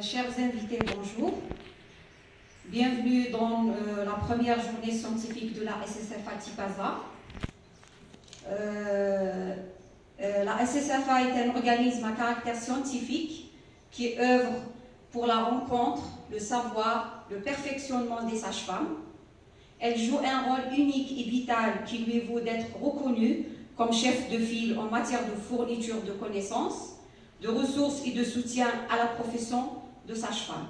Chers invités, bonjour. Bienvenue dans la première journée scientifique de la SSFA Tipaza. La SSFA est un organisme à caractère scientifique qui œuvre pour la rencontre, le savoir, le perfectionnement des sages-femmes. Elle joue un rôle unique et vital qui lui vaut d'être reconnue comme chef de file en matière de fourniture de connaissances, de ressources et de soutien à la profession de sage-femme.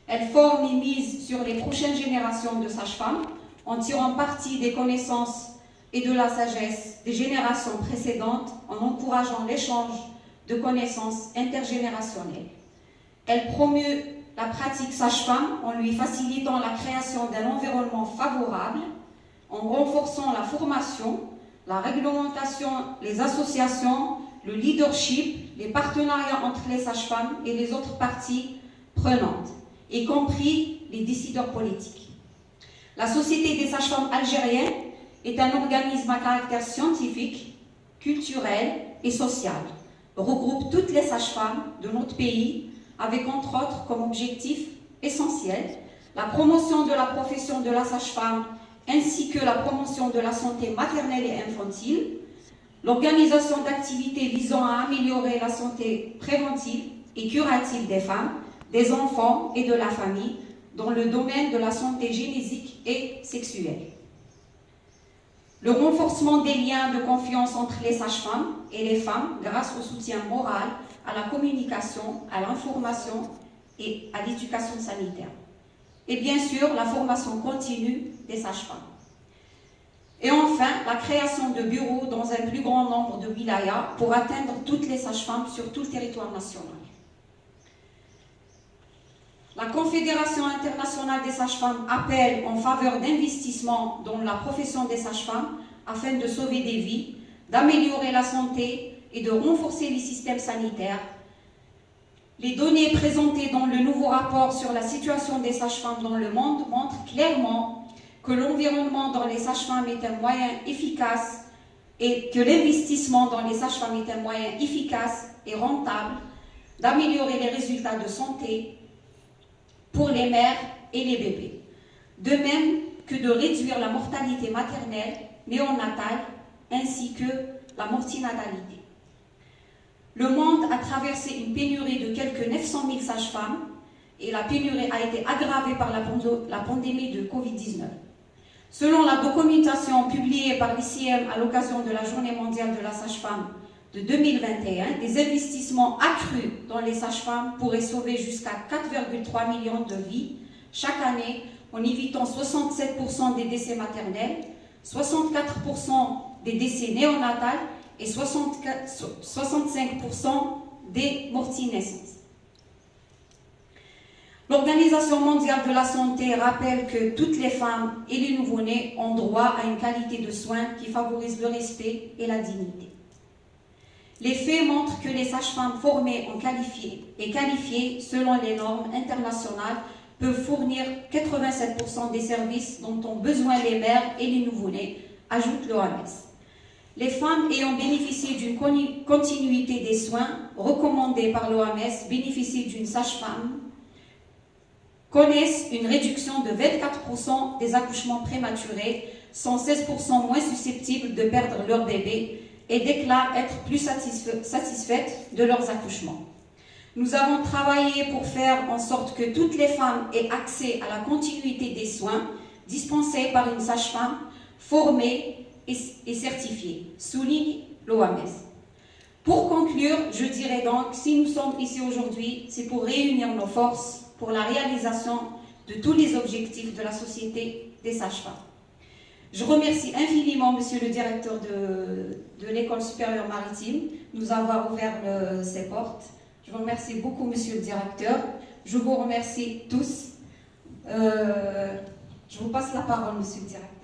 Elle forme et mise sur les prochaines générations de sages-femmes en tirant parti des connaissances et de la sagesse des générations précédentes, en encourageant l'échange de connaissances intergénérationnelles. Elle promeut la pratique sage-femme en lui facilitant la création d'un environnement favorable, en renforçant la formation, la réglementation, les associations, le leadership, les partenariats entre les sages-femmes et les autres parties prenantes, y compris les décideurs politiques. La Société des sages-femmes algériennes est un organisme à caractère scientifique, culturel et social. Regroupe toutes les sages-femmes de notre pays avec entre autres comme objectif essentiel la promotion de la profession de la sage-femme ainsi que la promotion de la santé maternelle et infantile, l'organisation d'activités visant à améliorer la santé préventive et curative des femmes, des enfants et de la famille dans le domaine de la santé génésique et sexuelle. Le renforcement des liens de confiance entre les sages-femmes et les femmes grâce au soutien moral, à la communication, à l'information et à l'éducation sanitaire. Et bien sûr, la formation continue des sages-femmes. Et enfin, la création de bureaux dans un plus grand nombre de wilayas pour atteindre toutes les sages-femmes sur tout le territoire national. La Confédération internationale des sages-femmes appelle en faveur d'investissements dans la profession des sages-femmes afin de sauver des vies, d'améliorer la santé et de renforcer les systèmes sanitaires. Les données présentées dans le nouveau rapport sur la situation des sages-femmes dans le monde montrent clairement que l'environnement dans les sages-femmes est un moyen efficace et que l'investissement dans les sages-femmes est un moyen efficace et rentable d'améliorer les résultats de santé pour les mères et les bébés, de même que de réduire la mortalité maternelle, néonatale, ainsi que la mortinatalité. Le monde a traversé une pénurie de quelques 900 000 sages-femmes et la pénurie a été aggravée par la pandémie de Covid-19. Selon la documentation publiée par l'ICM à l'occasion de la Journée mondiale de la sage-femme de 2021, des investissements accrus dans les sages-femmes pourraient sauver jusqu'à 4,3 millions de vies chaque année en évitant 67% des décès maternels, 64% des décès néonatals et 65% des morts-naissances. L'Organisation mondiale de la santé rappelle que toutes les femmes et les nouveau-nés ont droit à une qualité de soins qui favorise le respect et la dignité. Les faits montrent que les sages-femmes formées et qualifiées selon les normes internationales peuvent fournir 87% des services dont ont besoin les mères et les nouveau-nés, ajoute l'OMS. Les femmes ayant bénéficié d'une continuité des soins recommandés par l'OMS bénéficient d'une sage-femme connaissent une réduction de 24% des accouchements prématurés, sont 16% moins susceptibles de perdre leur bébé et déclarent être plus satisfaites de leurs accouchements. Nous avons travaillé pour faire en sorte que toutes les femmes aient accès à la continuité des soins dispensés par une sage-femme formée et certifiée, souligne l'OMS. Pour conclure, je dirais donc, si nous sommes ici aujourd'hui, c'est pour réunir nos forces pour la réalisation de tous les objectifs de la Société des sages-femmes. Je remercie infiniment Monsieur le directeur de l'École supérieure maritime de nous avoir ouvert ses portes. Je vous remercie beaucoup Monsieur le directeur. Je vous remercie tous. Je vous passe la parole Monsieur le directeur.